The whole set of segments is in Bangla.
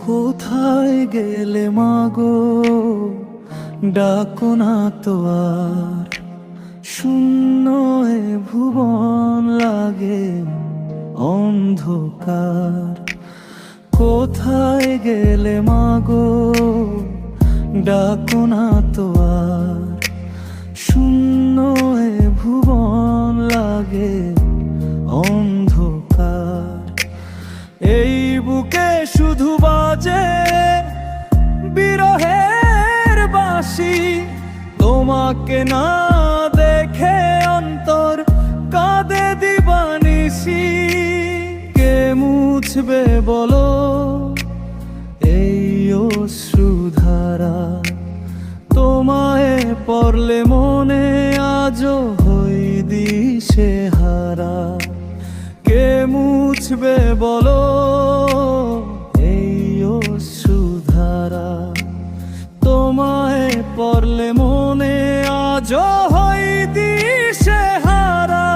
কোথায় গেলে মাগো, ডাকো না তো আর। শূন্য এ ভুবন লাগে অন্ধকার। কোথায় গেলে মাগো, ডাকো না তো আর। শূন্য এ ভুবন লাগে অন্ধকার। এই বুকে শুধু বাজে বিরহের বাঁশি, তোমাকে না দেখে অন্তর কাঁদে দিবানিশি। কে মুছবে বলো এই অশ্রুধারা, তোমায় পড়লে মনে আজও হই দিশেহারা। কে মুছবে বলো এই অশ্রুধারা, তোমায় পড়লে মনে আজও হই দিশেহারা।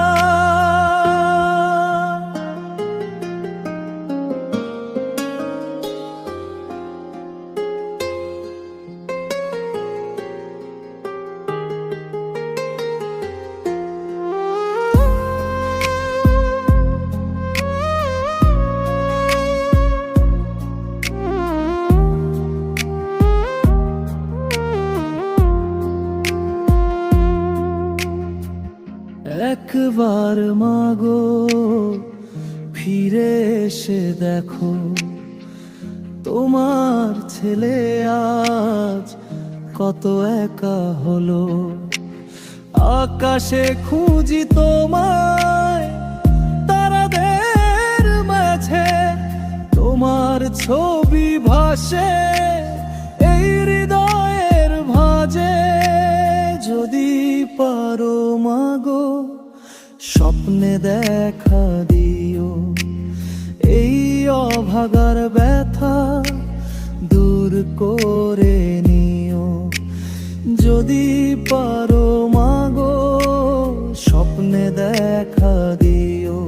একবার মাগো ফিরে এসে দেখো, তোমার ছেলে আজ কত একা হলো। আকাশে খুঁজি তোমায় তারাদের মাঝে, তোমার ছবি ভাসে এই হৃদয়ের ভাঁজে। যদি পারো মাগো স্বপ্নে দেখা দিও, এই অভাগার ব্যথা দূর করে নিও। যদি পারো মাগো স্বপ্নে দেখা দিও,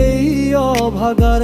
এই অভাগার